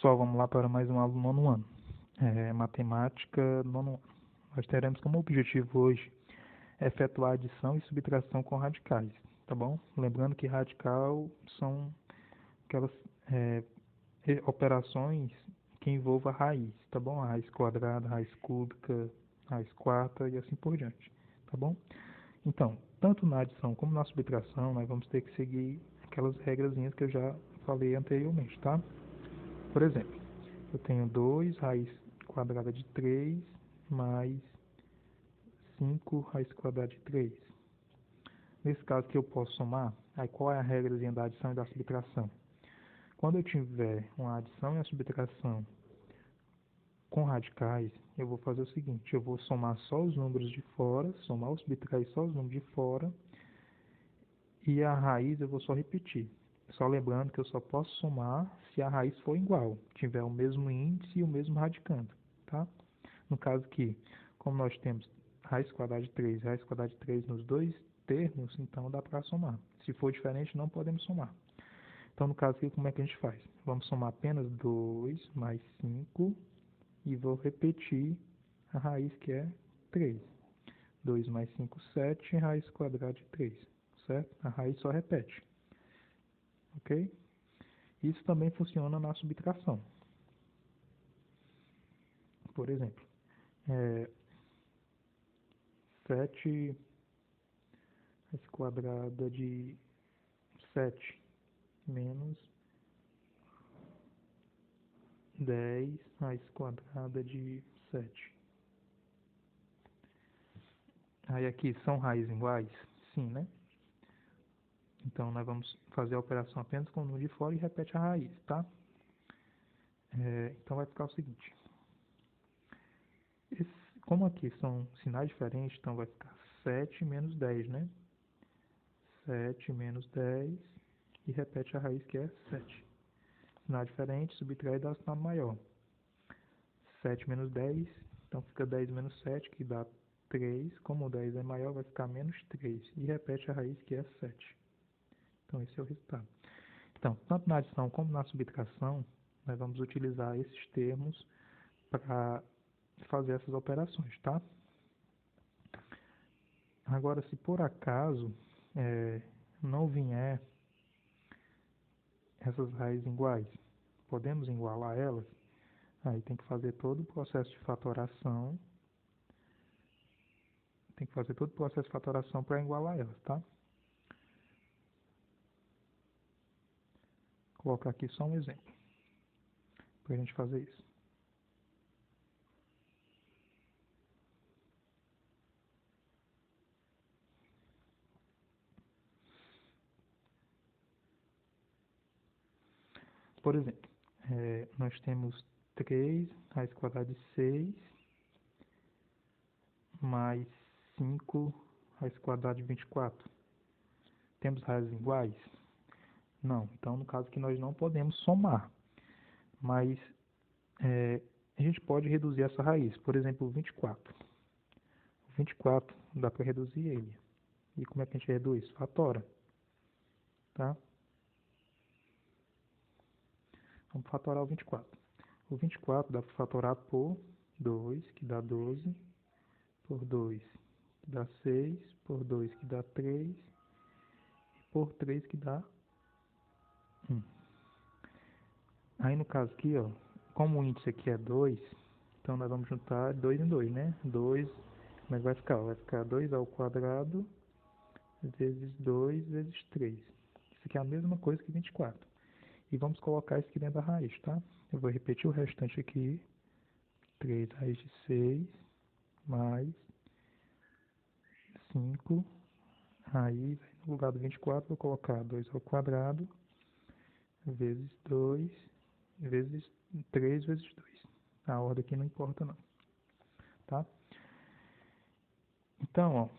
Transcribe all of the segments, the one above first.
pessoal, vamos lá para mais uma aula do nono ano. Matemática nono ano. Nós teremos como objetivo hoje efetuar adição e subtração com radicais, tá bom? Lembrando que radical são aquelas operações que envolvam a raiz, tá bom? A raiz quadrada, raiz cúbica, raiz quarta e assim por diante, tá bom? Então, tanto na adição como na subtração, nós vamos ter que seguir aquelas regrazinhas que eu já falei anteriormente, tá? Por exemplo, eu tenho 2 raiz quadrada de 3 mais 5 raiz quadrada de 3. Nesse caso que eu posso somar, aí qual é a regrazinha da adição e da subtração? Quando eu tiver uma adição e uma subtração com radicais, eu vou fazer o seguinte, eu vou somar só os números de fora, somar ou subtrair só os números de fora, e a raiz eu vou só repetir. Só lembrando que eu só posso somar se a raiz for igual, tiver o mesmo índice e o mesmo radicando, tá? No caso aqui, como nós temos raiz quadrada de 3 e raiz quadrada de 3 nos dois termos, então dá para somar. Se for diferente, não podemos somar. Então, no caso aqui, como é que a gente faz? Vamos somar apenas 2 mais 5 e vou repetir a raiz que é 3. 2 mais 5, 7, raiz quadrada de 3, certo? A raiz só repete, ok? Isso também funciona na subtração. Por exemplo, 7 raiz quadrada de 7 menos 10 raiz quadrada de 7. Aí aqui são raízes iguais? Sim, né? Então nós vamos fazer a operação apenas com o número de fora e repete a raiz, tá? Então vai ficar o seguinte. Como aqui são sinais diferentes, então vai ficar 7 menos 10, né? 7 menos 10 e repete a raiz que é 7. Sinal diferente, subtrai e dá sinal maior. 7 menos 10, então fica 10 menos 7, que dá 3. Como o 10 é maior, vai ficar menos 3. E repete a raiz que é 7. Então esse é o resultado. Então, tanto na adição como na subtração, nós vamos utilizar esses termos para fazer essas operações, tá? Agora, se por acaso não vier essas raízes iguais, podemos igualar elas? Aí tem que fazer todo o processo de fatoração. Tem que fazer todo o processo de fatoração para igualar elas, tá? Vou colocar aqui só um exemplo para a gente fazer isso. Por exemplo, nós temos 3 raiz quadrada de 6 mais 5 raiz quadrada de 24. Temos raízes iguais? Não. Então, no caso que nós não podemos somar. Mas a gente pode reduzir essa raiz. Por exemplo, 24. O 24 dá para reduzir ele. E como é que a gente reduz? Fatora. Tá? Vamos fatorar o 24. O 24 dá para fatorar por 2, que dá 12, por 2, que dá 6, por 2, que dá 3, e por 3, que dá 1. Aí no caso aqui, ó, como o índice aqui é 2, então nós vamos juntar 2 em 2, né? 2, como é que vai ficar? Vai ficar 2 ao quadrado vezes 2 vezes 3. Isso aqui é a mesma coisa que 24. E vamos colocar isso aqui dentro da raiz, tá? Eu vou repetir o restante aqui. 3 raiz de 6 mais 5. Aí, no lugar do 24, vou colocar 2 ao quadrado vezes 2 vezes 3 vezes 2. A ordem aqui não importa não, tá? Então, ó,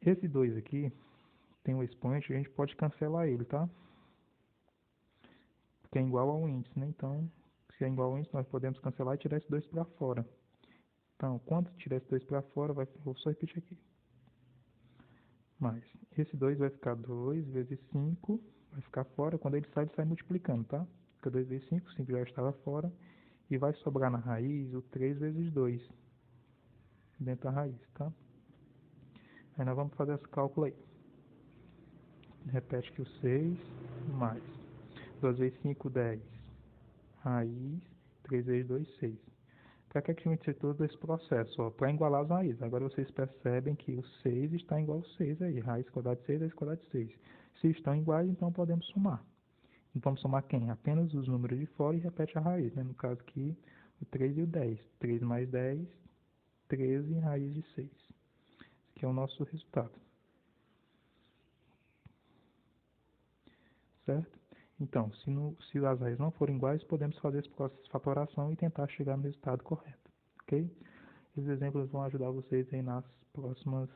esse 2 aqui tem um expoente, a gente pode cancelar ele, tá? Porque é igual ao índice, né? Então, se é igual ao índice, nós podemos cancelar e tirar esse 2 para fora. Então, quando tirar esse 2 para fora, vou só repetir aqui. Mas esse 2 vai ficar 2 vezes 5, vai ficar fora. Quando ele sai multiplicando, tá? fica 2 vezes 5, o 5 já estava fora, e vai sobrar na raiz o 3 vezes 2 dentro da raiz, tá? Aí nós vamos fazer esse cálculo aí. Repete que o 6 mais 2 vezes 5, 10, raiz, 3 vezes 2, 6. Para que a gente fez todo esse processo? Para igualar as raízes. Agora vocês percebem que o 6 está igual ao 6 aí. Raiz quadrada de 6, raiz quadrada de 6. Se estão iguais, então podemos somar. Então vamos somar quem? Apenas os números de fora e repete a raiz, né? No caso aqui, o 3 e o 10. 3 mais 10, 13 raiz de 6. Esse aqui é o nosso resultado. Certo? Então, se as raízes não forem iguais, podemos fazer esse processo de fatoração e tentar chegar no resultado correto. Ok? Esses exemplos vão ajudar vocês aí nas próximas